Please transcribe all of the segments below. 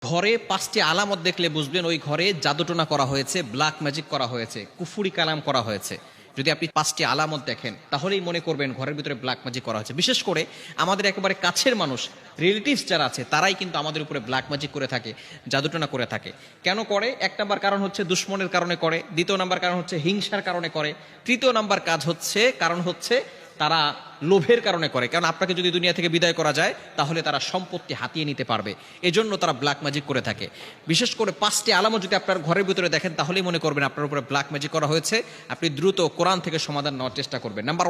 ঘরে ৫টি আলামত দেখলে বুঝবেন ওই ঘরে জাদুটোনা করা হয়েছে, ব্ল্যাক ম্যাজিক করা হয়েছে, কুফুরি কালাম করা হয়েছে। যদি আপনি ৫টি আলামত দেখেন তাহলেই মনে করবেন ঘরের ভিতরে ব্ল্যাক ম্যাজিক করা হয়েছে। বিশেষ করে আমাদের একেবারে কাছের মানুষ, রিলেটিভস যারা আছে, তারাই কিন্তু আমাদের উপরে ব্ল্যাক ম্যাজিক করে থাকে, জাদুটোনা করে থাকে। কেন করে? ১ নাম্বার কারণ হচ্ছে দুশ্মনের কারণে করে, ২য় নাম্বার কারণ হচ্ছে হিংসার কারণে করে, ৩য় নাম্বার কারণ হচ্ছে তারা লোভের কারণে করে। কারণ আপনাকে যদি দুনিয়া থেকে বিদায় করা যায় তাহলে তারা সম্পত্তি হাতিয়ে নিতে পারবে, এজন্য তারা ব্ল্যাক ম্যাজিক করে থাকে। বিশেষ করে ৫টি আলামত যদি আপনার ঘরের ভিতরে দেখেন তাহলেই মনে করবেন আপনার উপরে ব্ল্যাক ম্যাজিক করা হয়েছে। আপনি দ্রুত কোরআন থেকে সমাধান নেওয়ার চেষ্টা করবেন। নাম্বার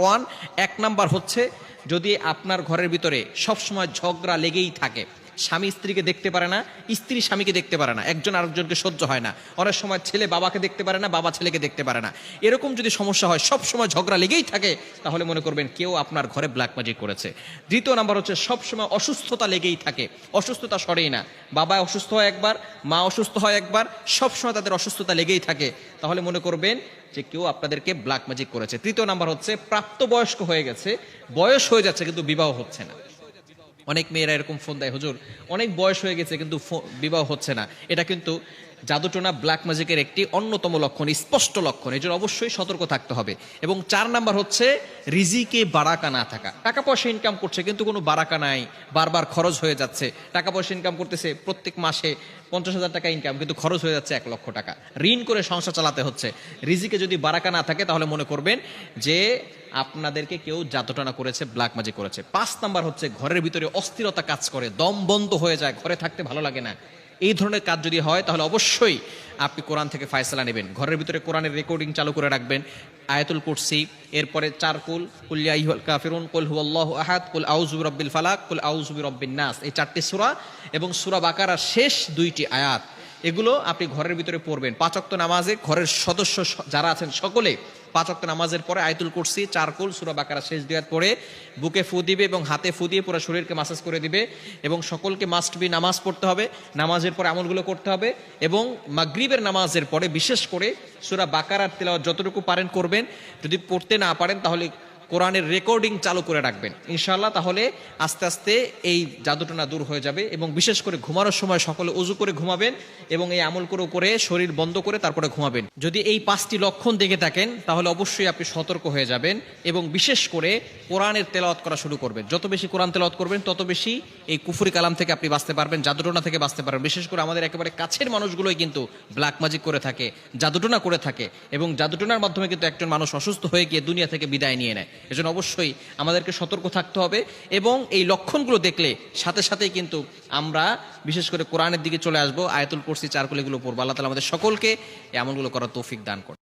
১ নাম্বার হচ্ছে, যদি আপনার ঘরের ভিতরে সবসময় ঝগড়া লেগেই থাকে, স্বামী স্ত্রীকে দেখতে পারে না, স্ত্রী স্বামীকে দেখতে পারে না, একজন আরেকজনকে সহ্য হয় না, অনেক সময় ছেলে বাবাকে দেখতে পারে না, বাবা ছেলেকে দেখতে পারে না, এরকম যদি সমস্যা হয়, সব সময় ঝগড়া লেগেই থাকে, তাহলে মনে করবেন কেউ আপনার ঘরে ব্ল্যাক ম্যাজিক করেছে। ২য় নাম্বার হচ্ছে, সব সময় অসুস্থতা লেগেই থাকে, অসুস্থতা সরেই না, বাবা অসুস্থ হয় একবার, মা অসুস্থ হয় একবার, সব সময় তাদের অসুস্থতা লেগেই থাকে, তাহলে মনে করবেন যে কেউ আপনাদেরকে ব্ল্যাক ম্যাজিক করেছে। ৩য় নাম্বার হচ্ছে, প্রাপ্তবয়স্ক হয়ে গেছে, বয়স হয়ে যাচ্ছে কিন্তু বিবাহ হচ্ছে না। অনেক মেয়েরা এরকম ফোন দেয়, হুজুর অনেক বয়স হয়ে গেছে কিন্তু বিবাহ হচ্ছে না। এটা কিন্তু জাদুটোনা, ব্ল্যাক ম্যাজিকের একটি অন্যতম লক্ষণ, স্পষ্ট লক্ষণ। এই জন্য অবশ্যই সতর্ক থাকতে হবে। এবং ৪ নাম্বার হচ্ছে, রিজিকে বারাকা না থাকা। টাকা পয়সা ইনকাম করছে কিন্তু কোনো বারাকা নাই, বারবার খরচ হয়ে যাচ্ছে। টাকা পয়সা ইনকাম করতেছে, প্রত্যেক মাসে ৫০,০০০ টাকা ইনকাম, কিন্তু খরচ হয়ে যাচ্ছে ১ লক্ষ টাকা, ঋণ করে সংসার চালাতে হচ্ছে। রিজিকে যদি বারাকা না থাকে তাহলে মনে করবেন যে আপনাদেরকে কেউ জাদুটোনা করেছে, ব্ল্যাক ম্যাজিক করেছে। ৫ নাম্বার হচ্ছে, ঘরের ভিতরে অস্থিরতা কাজ করে, দম বন্ধ হয়ে যায়, ঘরে থাকতে ভালো লাগে না। এই ধরনের কাজ যদি হয় তাহলে অবশ্যই আপনি কোরআন থেকে ফায়সালা নেবেন। ঘরের ভিতরে কোরআনের রেকর্ডিং চালু করে রাখবেন, আয়াতুল কুরসি, এরপরে ৪ কুল, কুল ইয়া আইয়ুহাল কাফিরুন, কুল হুয়াল্লাহু আহাদ, কুল আউযু বিরাব্বিল ফালাক, কুল আউযু বিরাব্বিন নাস, এই ৪টি সূরা এবং সূরা বাকারার শেষ ২টি আয়াত, এগুলো আপনি ঘরের ভিতরে পড়বেন। ৫ ওয়াক্ত নামাজে ঘরের সদস্য যারা আছেন সকলে ৫ ওয়াক্ত নামাজের পরে আয়াতুল কুরসি, ৪ কুল, সূরা বাকারা শেষ ২ আয়াত পড়ে বুকে ফু দিবে এবং হাতে ফু দিয়ে পুরো শরীরকে মাসাজ করে দিবে। এবং সকলকে মাস্ট বি নামাজ পড়তে হবে, নামাজের পরে আমলগুলো করতে হবে। এবং মাগরিবের নামাজের পরে বিশেষ করে সূরা বাকারার তেলাওয়াত যতটুকু পারেন করবেন। যদি পড়তে না পারেন তাহলে কোরআনের রেকর্ডিং চালু করে রাখবেন ইনশাআল্লাহ। তাহলে আস্তে আস্তে এই জাদুটোনা দূর হয়ে যাবে। এবং বিশেষ করে ঘুমানোর সময় সকলে ওযু করে ঘুমাবেন এবং এই আমল করে শরীর বন্ধ করে তারপরে ঘুমাবেন। যদি এই ৫টি লক্ষণ দেখে থাকেন তাহলে অবশ্যই আপনি সতর্ক হয়ে যাবেন এবং বিশেষ করে কোরআনের তেলাওয়াত করা শুরু করবেন। যত বেশি কোরআন তেলাওয়াত করবেন তত বেশি এই কুফরি কালাম থেকে আপনি বাঁচতে পারবেন, জাদুটোনা থেকে বাঁচতে পারবেন। বিশেষ করে আমাদের একেবারে কাছের মানুষগুলোই কিন্তু ব্ল্যাক ম্যাজিক করে থাকে, জাদুটোনা করে থাকে এবং জাদুটোনার মাধ্যমে কিন্তু একজন মানুষ অসুস্থ হয়ে গিয়ে দুনিয়া থেকে বিদায় নিয়ে নেয়। এজন্য অবশ্যই আমাদেরকে সতর্ক থাকতে হবে এবং এই লক্ষণগুলো দেখলে সাথে সাথেই কিন্তু আমরা বিশেষ করে কোরআনের দিকে চলে আসবো, আয়াতুল কুরসি, ৪ কুল এগুলো পড়বো। আল্লাহ তাআলা আমাদের সকলকে এই আমলগুলো করার তৌফিক দান করুন।